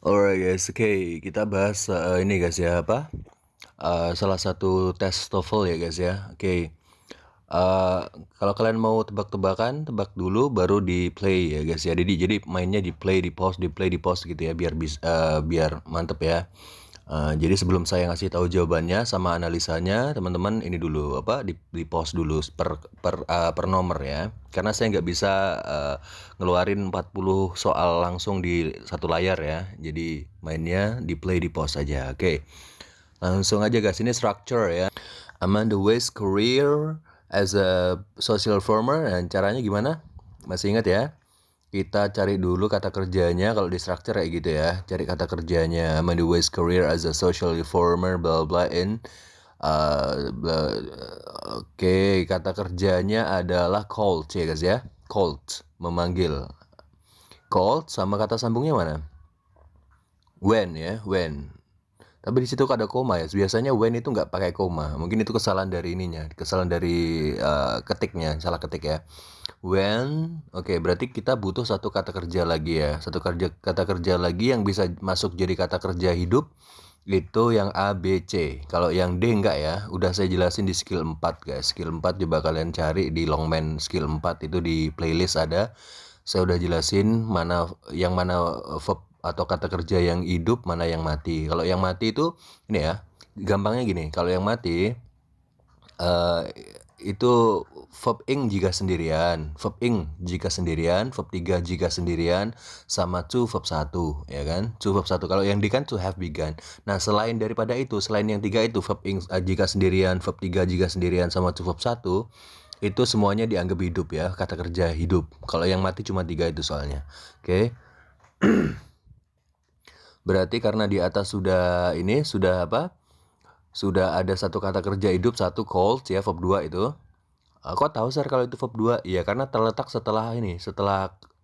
Alright guys, oke kita bahas ini guys ya apa? Salah satu tes TOEFL ya guys ya. Oke. Kalau kalian mau tebak-tebakan, tebak dulu baru di play ya guys ya. Jadi mainnya di play, di pause, di play, di pause gitu ya biar mantep ya. Jadi sebelum saya ngasih tahu jawabannya sama analisanya, teman-teman ini dulu apa di pause dulu per nomor ya. Karena saya nggak bisa ngeluarin 40 soal langsung di satu layar ya. Jadi mainnya di play di pause aja. Oke. Langsung aja guys, ini structure ya. Amanda West career as a social reformer, dan caranya gimana? Masih ingat ya? Kita cari dulu kata kerjanya. Kalau di structure kayak gitu ya, cari kata kerjanya. Amanda West career as a social reformer blah blah in Oke, kata kerjanya adalah called ya guys ya. Called, memanggil. Called sama kata sambungnya mana? When ya, when. Tapi di situ ada koma ya. Biasanya when itu nggak pakai koma. Mungkin itu kesalahan dari ininya, kesalahan dari ketiknya, salah ketik ya. When, oke, berarti kita butuh satu kata kerja lagi ya. Kata kerja lagi yang bisa masuk jadi kata kerja hidup itu yang A, B, C. Kalau yang D enggak ya. Udah saya jelasin di skill 4 guys. Skill 4 coba kalian cari di Longman skill 4 itu di playlist ada. Saya udah jelasin mana verb atau kata kerja yang hidup, mana yang mati. Kalau yang mati itu ini ya, gampangnya gini. Kalau yang mati eh, itu verb ing jika sendirian, verb 3 jika sendirian, sama to verb 1 ya kan? To verb 1. Kalau yang di kan to have begun. Nah, selain daripada itu, selain yang 3 itu verb ing jika sendirian, verb 3 jika sendirian sama to verb 1, itu semuanya dianggap hidup ya, kata kerja hidup. Kalau yang mati cuma 3 itu soalnya. Oke. Berarti karena di atas sudah apa? Sudah ada satu kata kerja hidup, satu called ya, verb 2 itu. Kok tahu Sir kalau itu verb 2? Ya karena terletak setelah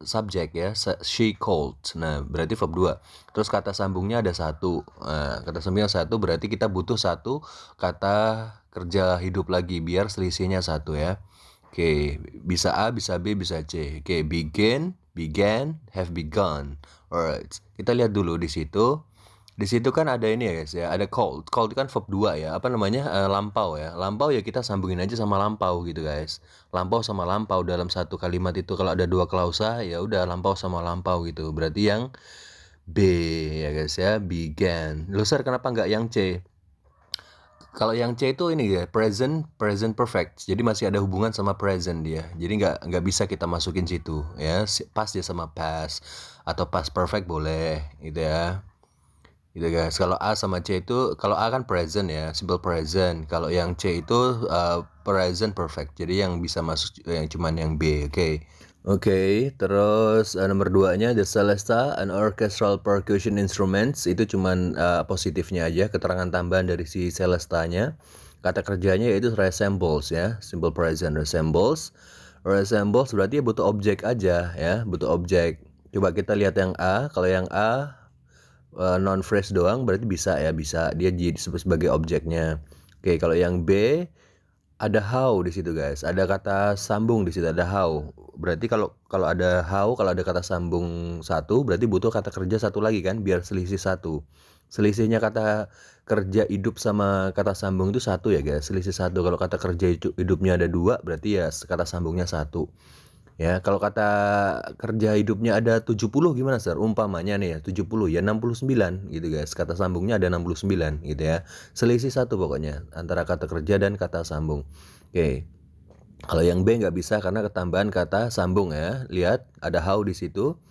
subjek ya, she called. Nah, berarti verb 2. Terus kata sambungnya ada satu. Nah, kata sambungnya satu berarti kita butuh satu kata kerja hidup lagi biar selisihnya satu ya. Oke, bisa A, bisa B, bisa C. Oke, begin, began, have begun. Alright, kita lihat dulu di situ. Di situ kan ada ini ya guys ya, ada called. Called kan verb 2 ya, apa namanya? Lampau ya. Lampau ya kita sambungin aja sama lampau gitu guys. Lampau sama lampau dalam satu kalimat itu kalau ada dua klausa ya udah lampau sama lampau gitu. Berarti yang B ya guys ya, began. Loh Sir, kenapa nggak yang C? Kalau yang C itu ini ya, present perfect. Jadi masih ada hubungan sama present dia. Jadi nggak bisa kita masukin situ ya. Pas dia sama past atau past perfect boleh gitu ya. Gitu guys. Kalau A sama C itu, kalau A kan present ya, simple present. Kalau yang C itu present perfect. Jadi yang bisa masuk yang cuman yang B. Oke. Oke, terus nomor 2-nya The Celesta and Orchestral Percussion Instruments, itu cuman positifnya aja, keterangan tambahan dari si Celestanya. Kata kerjanya yaitu resembles ya, simple present resembles. Resembles berarti ya butuh objek aja ya, butuh objek. Coba kita lihat yang A. Kalau yang A non phrase doang berarti bisa ya, bisa dia disebut sebagai objeknya. Oke, kalau yang B ada how di situ guys, ada kata sambung di situ, ada how. Berarti kalau kalau ada how, kalau ada kata sambung satu, berarti butuh kata kerja satu lagi kan, biar selisih satu. Selisihnya kata kerja hidup sama kata sambung itu satu ya guys, selisih satu. Kalau kata kerja hidupnya ada dua, berarti ya kata sambungnya satu. Ya, kalau kata kerja hidupnya ada 70 gimana Sir? Umpamanya nih ya, 70 ya 69 gitu guys. Kata sambungnya ada 69 gitu ya. Selisih satu pokoknya antara kata kerja dan kata sambung. Oke. Kalau yang B nggak bisa karena ketambahan kata sambung ya. Lihat ada how di situ,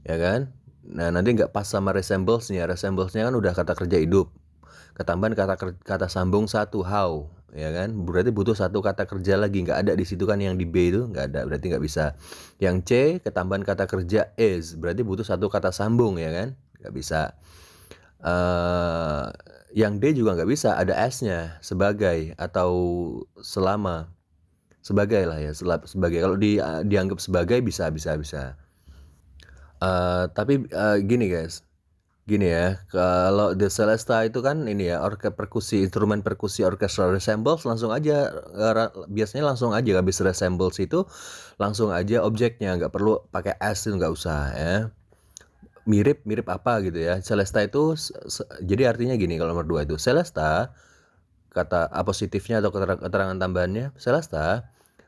ya kan? Nah, nanti nggak pas sama resemblesnya. Resemblesnya kan udah kata kerja hidup. Ketambahan kata sambung satu how, ya kan? Berarti butuh satu kata kerja lagi, nggak ada di situ kan, yang di B itu nggak ada, berarti nggak bisa. Yang C ketambahan kata kerja is, berarti butuh satu kata sambung ya kan? Nggak bisa. Yang D juga nggak bisa, ada S-nya sebagai atau selama, sebagai lah ya, sebagai. Kalau dianggap sebagai bisa. Tapi gini guys. Gini ya, kalau The Celesta itu kan ini ya, instrumen perkusi orchestral resembles, langsung aja biasanya langsung aja habis resembles itu langsung aja objeknya, nggak perlu pakai S, itu nggak usah ya. mirip apa gitu ya. Celesta itu jadi artinya gini kalau nomor 2 itu. Celesta, kata positifnya atau keterangan tambahannya, Celesta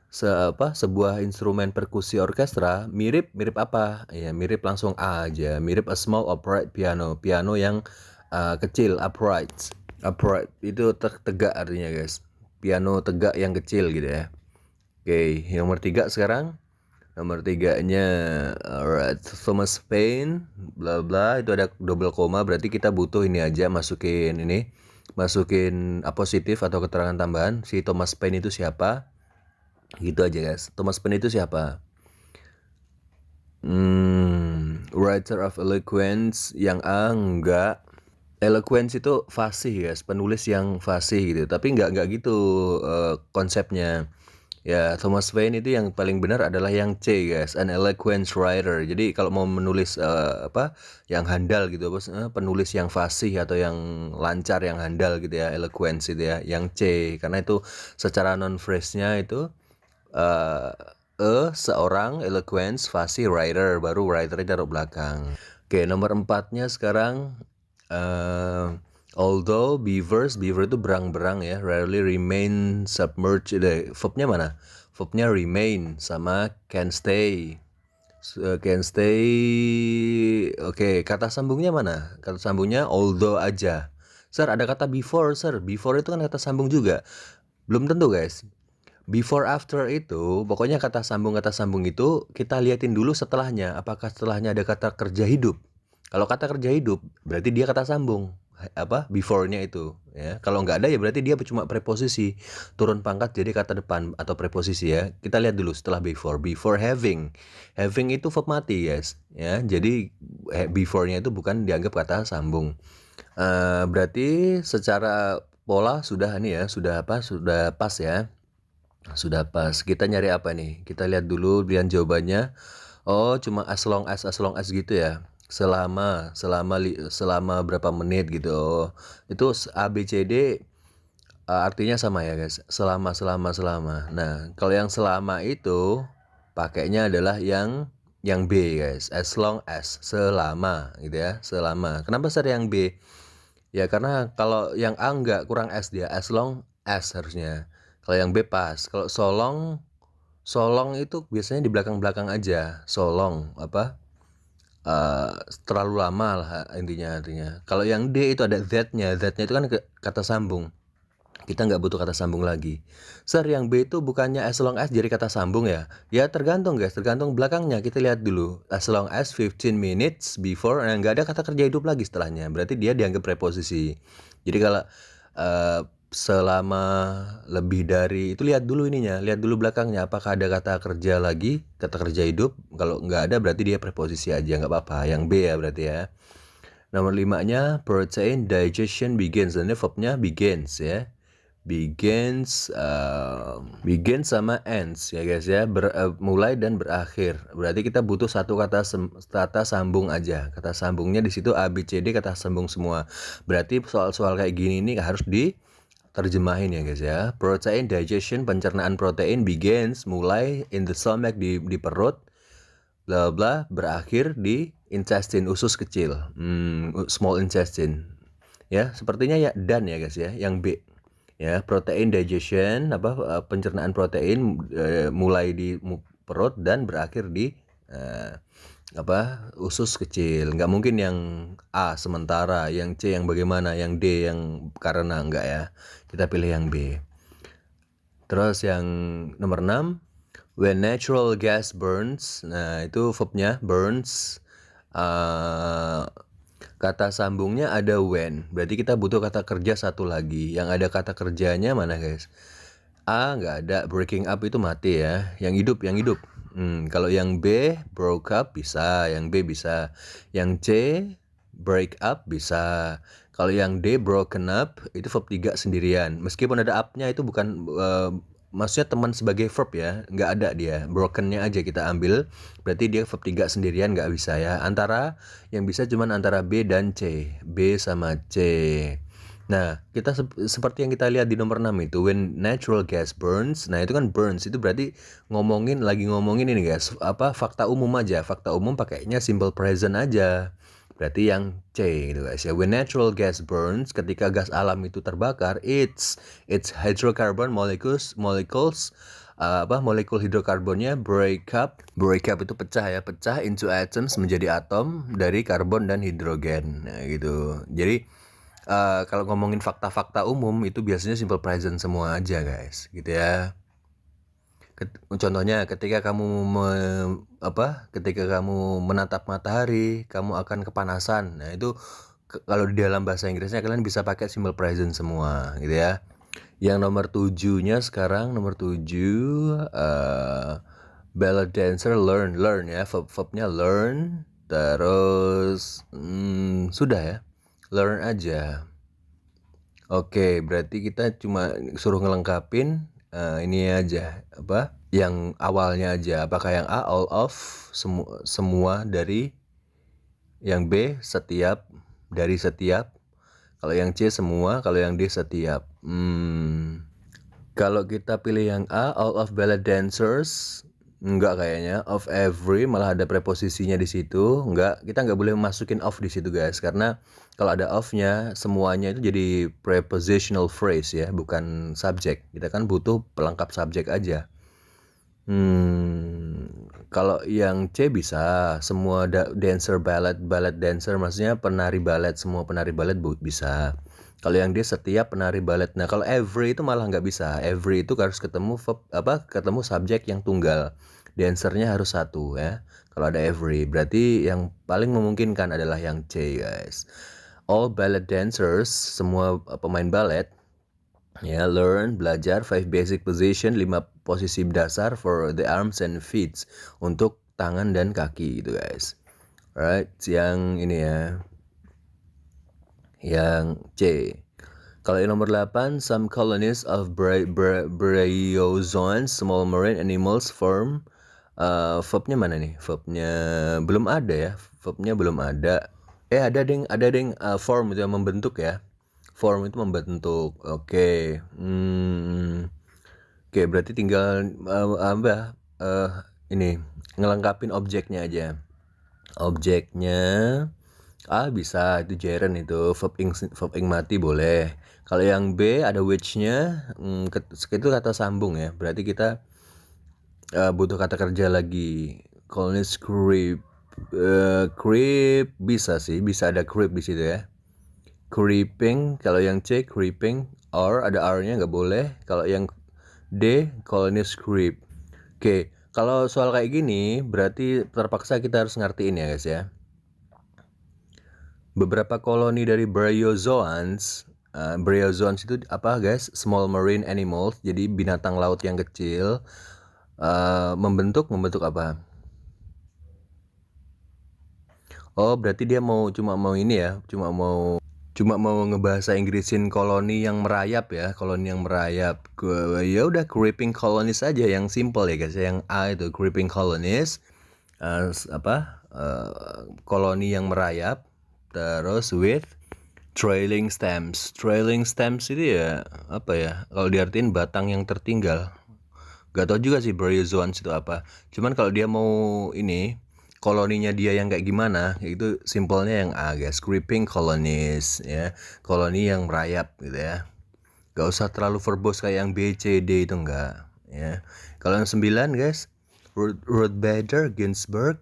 sebuah instrumen perkusi orkestra mirip apa? Ya mirip langsung A aja. Mirip a small upright piano. Piano yang kecil, upright. Upright itu tegak artinya guys. Piano tegak yang kecil gitu ya. Oke, nomor 3 sekarang. Nomor 3-nya alright, Thomas Paine bla bla, itu ada double koma, berarti kita butuh ini aja, masukin apositif atau keterangan tambahan. Si Thomas Paine itu siapa? Gitu aja guys. Thomas Paine itu siapa? Writer of eloquence. Yang A enggak. Eloquence itu fasih guys, penulis yang fasih gitu. Tapi enggak gitu konsepnya. Ya, Thomas Paine itu yang paling benar adalah yang C guys, an eloquent writer. Jadi kalau mau menulis yang handal gitu, penulis yang fasih atau yang lancar, yang handal gitu ya, eloquence itu ya, yang C. Karena itu secara non phrase-nya itu seorang eloquence fasih writer, baru writer-nya taruh belakang. Oke, nomor 4-nya sekarang although beaver itu berang-berang ya, rarely remain submerged. Verbnya mana? Verbnya remain sama can stay. Oke, kata sambungnya mana? Kata sambungnya although aja. Sir, ada kata before, sir. Before itu kan kata sambung juga. Belum tentu guys. Before after itu, pokoknya kata sambung itu kita liatin dulu setelahnya. Apakah setelahnya ada kata kerja hidup? Kalau kata kerja hidup, berarti dia kata sambung. Before-nya itu ya. Kalau nggak ada ya berarti dia cuma preposisi, turun pangkat jadi kata depan atau preposisi ya. Kita lihat dulu setelah before having itu verb mati guys ya. Jadi before-nya itu bukan dianggap kata sambung. Berarti secara pola sudah pas ya. Sudah pas. Kita nyari apa nih? Kita lihat dulu lihat jawabannya. Oh, cuma as long as gitu ya. Selama berapa menit gitu. Itu A B C D artinya sama ya guys. Selama. Nah, kalau yang selama itu pakainya adalah yang B guys. As long as, selama gitu ya. Selama. Kenapa sih yang B? Ya karena kalau yang A enggak, kurang S dia. As long as harusnya. Kalau yang B pas. Kalau solong itu biasanya di belakang aja. Solong terlalu lama lah intinya. Kalau yang D itu ada that-nya itu kan kata sambung. Kita nggak butuh kata sambung lagi. Sir, yang B itu bukannya as long as jadi kata sambung ya? Ya tergantung guys, tergantung belakangnya. Kita lihat dulu. As long as 15 minutes before, nggak ada kata kerja hidup lagi setelahnya. Berarti dia dianggap preposisi. Jadi kalau selama lebih dari itu, lihat dulu belakangnya, apakah ada kata kerja lagi, kata kerja hidup. Kalau nggak ada berarti dia preposisi aja, nggak apa-apa. Yang B ya berarti ya. Nomor 5-nya protein digestion begins, dan verbnya begins ya. Begins sama ends ya guys ya, mulai dan berakhir. Berarti kita butuh satu kata sambung aja. Kata sambungnya di situ A B C D, kata sambung semua. Berarti soal-soal kayak gini ini harus diterjemahin ya guys ya. Protein digestion, pencernaan protein, begins mulai in the stomach, di perut, bla bla, berakhir di intestine, usus kecil, small intestine ya. Sepertinya ya dan ya guys ya, yang B ya. Protein digestion, pencernaan protein, mulai di perut dan berakhir di usus kecil. Nggak mungkin yang A sementara, yang C yang bagaimana, yang D yang karena, enggak ya. Kita pilih yang B. Terus yang nomor 6, when natural gas burns. Nah, itu verbnya burns. Kata sambungnya ada when. Berarti kita butuh kata kerja satu lagi. Yang ada kata kerjanya mana guys? A nggak ada. Breaking up itu mati ya. Yang hidup. Kalau yang B broke up bisa, yang B bisa. Yang C break up bisa. Kalau yang D broken up itu verb 3 sendirian. Meskipun ada up-nya itu bukan maksudnya teman sebagai verb ya, nggak ada dia. Broken-nya aja kita ambil. Berarti dia verb 3 sendirian nggak bisa ya. Yang bisa cuman antara B dan C. B sama C. Nah, kita seperti yang kita lihat di nomor 6 itu, when natural gas burns. Nah, itu kan burns itu berarti lagi ngomongin ini guys, apa fakta umum aja. Fakta umum pakainya simple present aja. Berarti yang C gitu guys ya. When natural gas burns, ketika gas alam itu terbakar, its hydrocarbon molecules molekul hidrokarbonnya break up itu pecah into atoms, menjadi atom dari karbon dan hidrogen. Nah, gitu. Jadi kalau ngomongin fakta-fakta umum itu biasanya simple present semua aja guys, gitu ya. Contohnya ketika kamu menatap matahari, kamu akan kepanasan. Nah, itu kalau di dalam bahasa Inggrisnya kalian bisa pakai simple present semua, gitu ya. Yang nomor 7-nya sekarang, nomor 7 ballad dancer learn ya, verbnya learn, terus sudah ya, learn aja. Oke, berarti kita cuma suruh ngelengkapin ini aja, yang awalnya aja. Apakah yang A all of, semua dari, yang B setiap, dari setiap, kalau yang C semua, kalau yang D setiap. Kalau kita pilih yang A, all of ballad dancers, enggak kayaknya. Of every, malah ada preposisinya di situ. Enggak, kita nggak boleh masukin of di situ guys, karena kalau ada of-nya, semuanya itu jadi prepositional phrase ya, bukan subjek. Kita kan butuh pelengkap subjek aja. Kalau yang C bisa, semua dancer ballad dancer, maksudnya penari balet, semua penari balet bisa. Kalau yang D setiap penari balet. Nah, kalau every itu malah nggak bisa. Every itu harus ketemu ketemu subjek yang tunggal. Dancernya harus satu ya. Kalau ada every, berarti yang paling memungkinkan adalah yang C guys. All ballet dancers, semua pemain balet ya, learn, belajar 5 basic position, 5 posisi dasar for the arms and feet, untuk tangan dan kaki gitu guys. Alright, yang ini ya, yang C. Kalau yang nomor 8, some colonies of bryozoans, small marine animals form. Verbnya mana nih? Verbnya belum ada ya. Verbnya belum ada. Ada ding form itu yang membentuk ya. Form itu membentuk. Oke. Oke, berarti tinggal ini ngelengkapin objeknya aja. Objeknya A bisa, itu gerund, itu verb ing mati boleh. Kalau yang B ada which-nya, itu kata sambung ya. Berarti kita butuh kata kerja lagi. Colonies creep, bisa sih, bisa ada creep di situ ya. Creeping, kalau yang C creeping, or ada R-nya nggak boleh. Kalau yang D colonies creep. Oke, kalau soal kayak gini berarti terpaksa kita harus ngertiin ya guys ya. Beberapa koloni dari bryozoans itu apa guys? Small marine animals, jadi binatang laut yang kecil. Membentuk apa? Oh, berarti dia cuma mau ini ya, cuma mau ngebahasa Inggrisin koloni yang merayap ya, koloni yang merayap. Ya udah, creeping colonies aja yang simple ya guys. Yang A itu creeping colonies, koloni yang merayap, terus with trailing stems. Trailing stems itu ya apa ya, kalau diartiin batang yang tertinggal. Gak tau juga sih bryozoans itu apa. Cuman kalau dia mau ini koloninya dia yang kayak gimana, itu simpelnya yang A guys, creeping colonies ya, koloni yang merayap gitu ya. Gak usah terlalu verbose kayak yang B, C, D itu enggak ya. Kalau yang 9 guys, Ruth Bader Ginsburg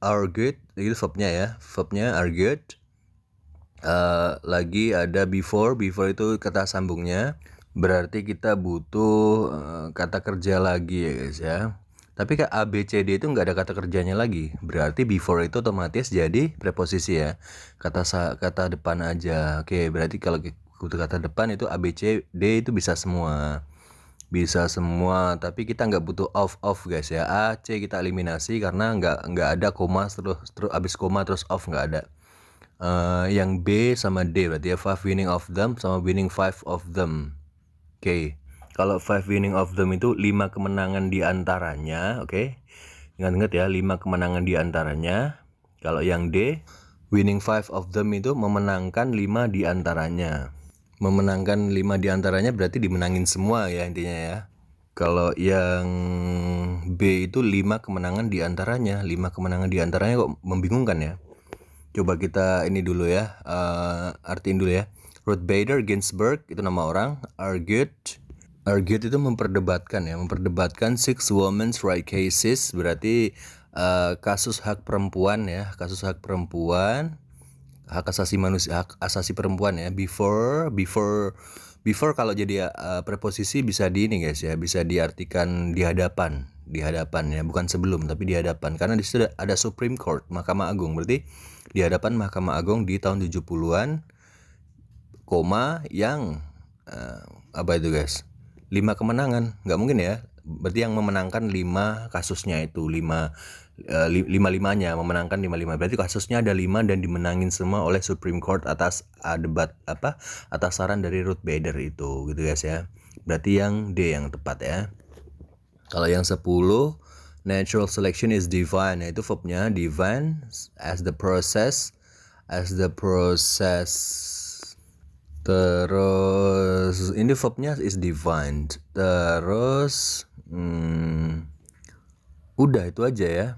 argued, itu verbnya ya, verbnya argued. Lagi ada before itu kata sambungnya, berarti kita butuh kata kerja lagi ya guys ya. Tapi kayak A, B, C, D itu nggak ada kata kerjanya lagi. Berarti before itu otomatis jadi preposisi ya. Kata depan aja. Oke, berarti kalau butuh kata depan itu A, B, C, D itu bisa semua. Bisa semua, tapi kita nggak butuh off guys ya. A, C kita eliminasi karena nggak ada koma, terus abis koma terus off, nggak ada. Yang B sama D berarti ya, 5 winning of them sama winning 5 of them. Oke. Kalau 5 winning of them itu 5 kemenangan di antaranya, oke. Ingat-ingat ya, 5 kemenangan di antaranya. Kalau yang D, winning 5 of them itu memenangkan 5 di antaranya. Memenangkan 5 diantaranya berarti dimenangin semua ya intinya ya. Kalau yang B itu 5 kemenangan diantaranya. 5 kemenangan diantaranya kok membingungkan ya. Coba kita ini dulu ya, artiin dulu ya. Ruth Bader Ginsburg itu nama orang. Argued itu memperdebatkan six women's right cases, berarti kasus hak perempuan ya, kasus hak perempuan, hak asasi manusia, hak asasi perempuan ya. Before kalau jadi preposisi bisa di ini guys ya, bisa diartikan di hadapan ya, bukan sebelum tapi di hadapan, karena di situ ada Supreme Court, Mahkamah Agung, berarti di hadapan Mahkamah Agung di tahun 70-an, yang apa itu guys, 5 kemenangan, nggak mungkin ya, berarti yang memenangkan 5 kasusnya itu 5-5-nya memenangkan 5-5, berarti kasusnya ada 5 dan dimenangin semua oleh Supreme Court atas atas saran dari Ruth Bader itu gitu guys ya, berarti yang D yang tepat ya. Kalau yang 10, natural selection is divine, itu verbnya divine as the process. Terus ini verbnya is divine. Terus udah itu aja ya.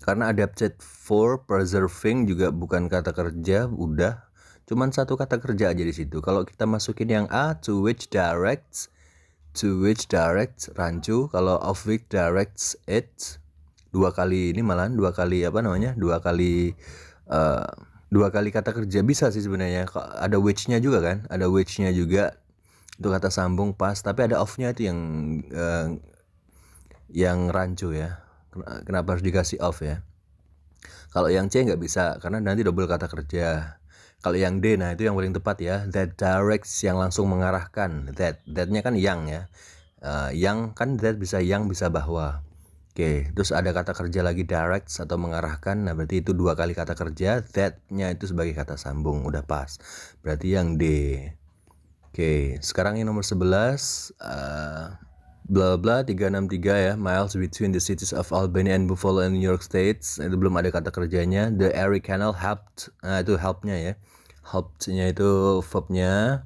Karena adapted for preserving juga bukan kata kerja, udah. Cuman satu kata kerja aja di situ. Kalau kita masukin yang A, to which directs rancu. Kalau of which directs it, dua kali kata kerja bisa sih sebenarnya. Ada which-nya juga kan, itu kata sambung pas, tapi ada of-nya itu yang rancu ya. Kenapa harus dikasih of ya? Kalau yang C nggak bisa karena nanti double kata kerja. Kalau yang D, nah itu yang paling tepat ya, that directs, yang langsung mengarahkan. That-nya kan yang ya, yang kan that bisa yang bisa bahwa. Oke, terus ada kata kerja lagi directs atau mengarahkan, nah berarti itu 2 kali kata kerja, that-nya itu sebagai kata sambung, udah pas. Berarti yang D. Oke, sekarang yang nomor 11, bla bla 363 ya, miles between the cities of Albany and Buffalo in New York States, itu belum ada kata kerjanya. The Erie Canal helped, nah itu help-nya ya, helped-nya itu verbnya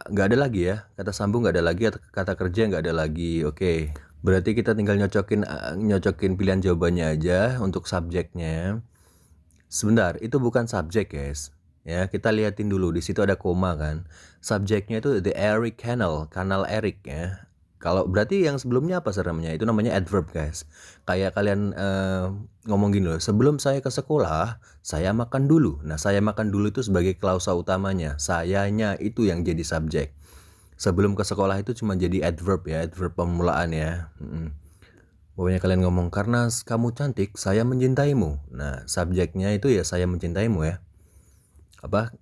nggak ada lagi ya, kata sambung nggak ada lagi, kata kerja nggak ada lagi. Oke, berarti kita tinggal nyocokin pilihan jawabannya aja untuk subjeknya. Sebentar, itu bukan subjek guys ya, kita liatin dulu di situ ada koma kan, subjeknya itu the Erie Canal, kanal Erik ya. Kalau berarti yang sebelumnya apa namanya, itu namanya adverb guys. Kayak kalian ngomong gini loh, sebelum saya ke sekolah saya makan dulu. Nah, saya makan dulu itu sebagai klausa utamanya, sayanya itu yang jadi subjek. Sebelum ke sekolah itu cuma jadi adverb ya, adverb pemulaan ya. Pokoknya kalian ngomong, karena kamu cantik saya mencintaimu. Nah, subjeknya itu ya saya mencintaimu ya.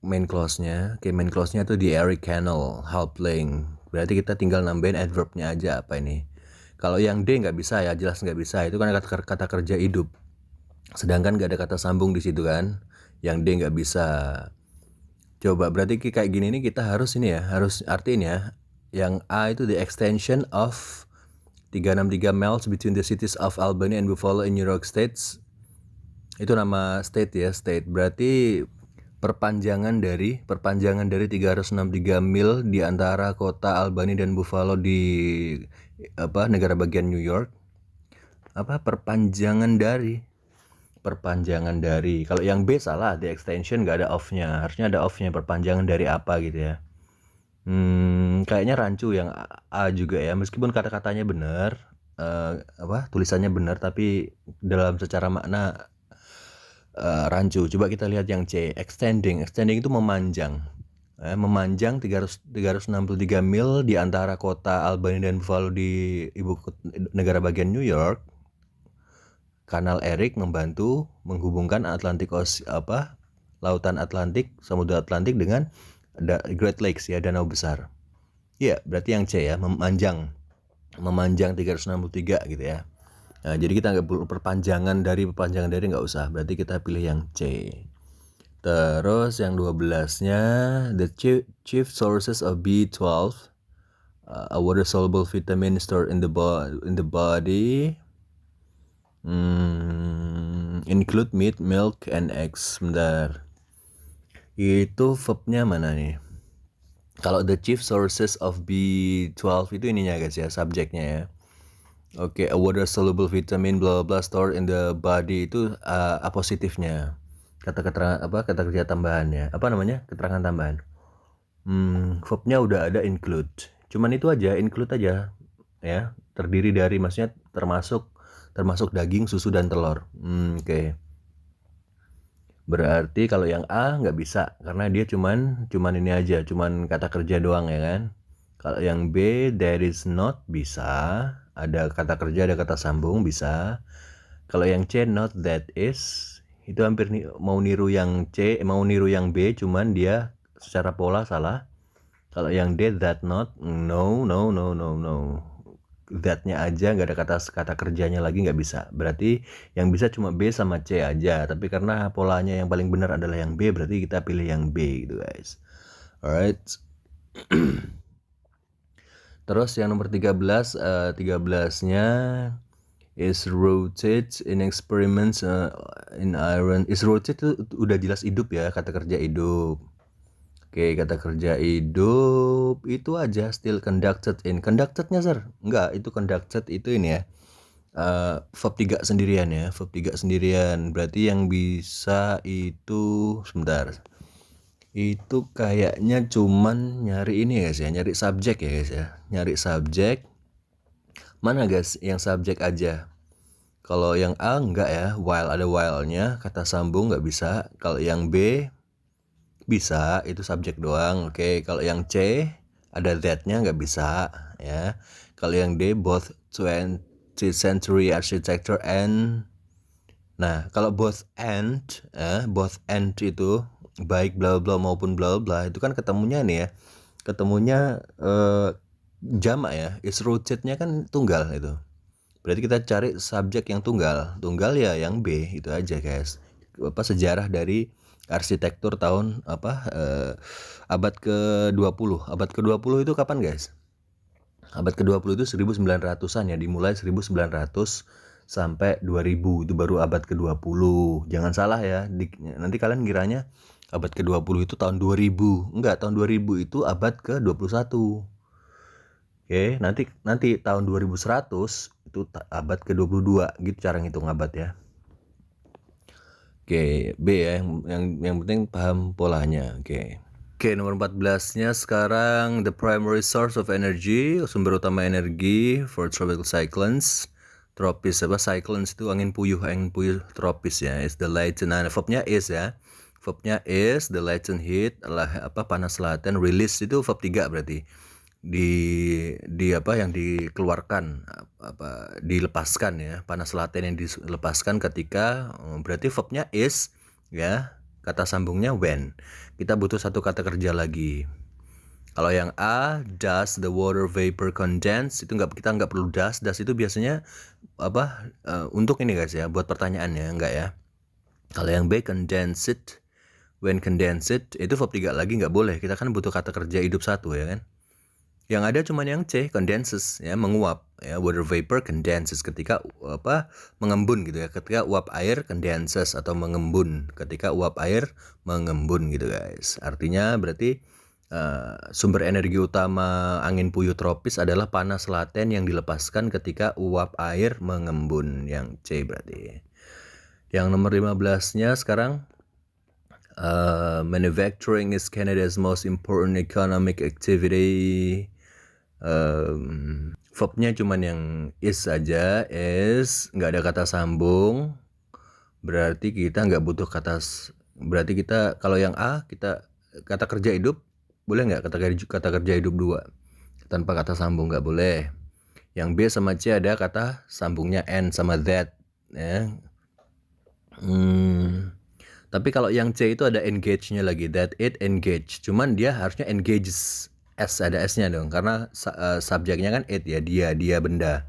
Main clause-nya. Oke, main clause-nya itu di Erie Canal, helping. Berarti kita tinggal nambahin adverb-nya aja apa ini. Kalau yang D nggak bisa ya, jelas nggak bisa. Itu kan kata kerja hidup. Sedangkan nggak ada kata sambung di situ kan. Yang D nggak bisa. Coba berarti kayak gini nih kita harus artiin ya. Yang A itu the extension of 363 miles between the cities of Albany and Buffalo in New York States. Itu nama state ya, state. Berarti perpanjangan dari 363 mil di antara kota Albany dan Buffalo di negara bagian New York. Perpanjangan dari. Kalau yang B salah, the extension nggak ada off-nya. Harusnya ada off-nya, perpanjangan dari apa gitu ya. Kayaknya rancu yang A juga ya, meskipun kata-katanya benar, tulisannya benar, tapi dalam secara makna rancu. Coba kita lihat yang C, extending itu memanjang. Memanjang 363 mil di antara kota Albany dan Buffalo di negara bagian New York. Kanal Erik membantu menghubungkan Lautan Atlantik, Samudra Atlantik dengan Great Lakes ya, danau besar. Iya, berarti yang C ya, memanjang 363 gitu ya. Nah, jadi kita nggak perlu perpanjangan dari nggak usah, berarti kita pilih yang C. Terus yang 12-nya, the chief sources of B12, a water soluble vitamin stored in the body, include meat, milk, and eggs. Bentar. Itu verbnya mana nih? Kalau the chief sources of B12 itu ininya guys ya, subjeknya ya. Oke, a water soluble vitamin bla bla stored in the body itu apositifnya. Kata kerja tambahannya. Apa namanya? Keterangan tambahan. Verbnya udah ada include. Cuman itu aja, include aja. Ya, terdiri dari maksudnya termasuk daging, susu dan telur. Oke. Berarti kalau yang A nggak bisa karena dia cuman ini aja, cuman kata kerja doang ya kan. Kalau yang B there is not bisa, ada kata kerja, ada kata sambung bisa. Kalau yang C not that is, itu hampir mau niru yang C, mau niru yang B, cuman dia secara pola salah. Kalau yang D that not, no. That-nya aja nggak ada kata kerjanya lagi, nggak bisa. Berarti yang bisa cuma B sama C aja. Tapi karena polanya yang paling benar adalah yang B, berarti kita pilih yang B gitu guys. Alright. Terus yang nomor 13, 13-nya is rotated in experiments in iron. Is rotated itu udah jelas hidup ya, kata kerja hidup. Oke, kata kerja hidup itu aja, still conducted in. Conducted-nya sir? Enggak, itu conducted itu ini ya. Verb 3 sendirian ya, verb 3 sendirian. Berarti yang bisa itu, sebentar. Itu kayaknya cuman nyari ini guys ya, nyari subjek ya guys ya. Nyari subjek. Mana guys yang subjek aja? Kalau yang A enggak ya, while ada while-nya, kata sambung nggak bisa. Kalau yang B bisa, itu subjek doang. Oke, kalau yang C ada that-nya nggak bisa ya. Kalau yang D both 20th century architecture and, nah kalau both and itu baik bla bla maupun bla bla itu kan ketemunya nih ya, ketemunya jamak ya, is rooted-nya kan tunggal itu. Berarti kita cari subjek yang tunggal ya yang B itu aja guys. Sejarah dari arsitektur tahun abad ke-20. Abad ke-20 itu kapan guys? Abad ke-20 itu 1900-an ya, dimulai 1900 sampai 2000 itu baru abad ke-20. Jangan salah ya, nanti kalian kiranya abad ke-20 itu tahun 2000. Enggak, tahun 2000 itu abad ke-21. Oke, nanti tahun 2100 itu abad ke-22 gitu cara ngitung abad ya. Oke, B ya, yang penting paham polanya. Oke, nomor 14-nya sekarang the primary source of energy, sumber utama energi for tropical cyclones. Tropis cyclones itu angin puyuh tropis ya. Is the latent, nah verbnya is ya. Verbnya is the latent heat panas laten, release itu verb 3 berarti. Yang dikeluarkan dilepaskan ya, panas laten yang dilepaskan ketika, berarti verbnya is ya, kata sambungnya when. Kita butuh satu kata kerja lagi. Kalau yang A, does the water vapor condense, itu kita nggak perlu does itu biasanya untuk ini guys ya, buat pertanyaannya, enggak ya. Kalau yang B, condense it, when condense it, itu verb 3 lagi nggak boleh, kita kan butuh kata kerja hidup satu ya kan. Yang ada cuma yang C, condenses ya, menguap ya, water vapor condenses ketika mengembun gitu ya, ketika uap air condenses atau mengembun, ketika uap air mengembun gitu guys. Artinya berarti sumber energi utama angin puyuh tropis adalah panas laten yang dilepaskan ketika uap air mengembun, yang C berarti. Yang nomor 15-nya sekarang, manufacturing is Canada's most important economic activity. Verbnya cuman yang is saja, is nggak ada kata sambung, berarti kita nggak butuh berarti kita kalau yang A kita kata kerja hidup boleh nggak, kata kerja hidup 2 tanpa kata sambung nggak boleh. Yang B sama C ada kata sambungnya and sama that ya. Tapi kalau yang C itu ada engage-nya lagi, that it engage, cuman dia harusnya engages, S ada S-nya dong, karena subjeknya kan it ya, dia benda.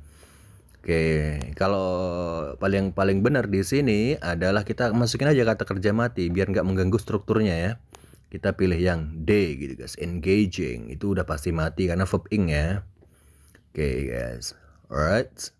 Oke, kalau paling benar di sini adalah kita masukin aja kata kerja mati biar nggak mengganggu strukturnya ya. Kita pilih yang D gitu guys, engaging, itu udah pasti mati karena verb ing ya. Oke guys, alright.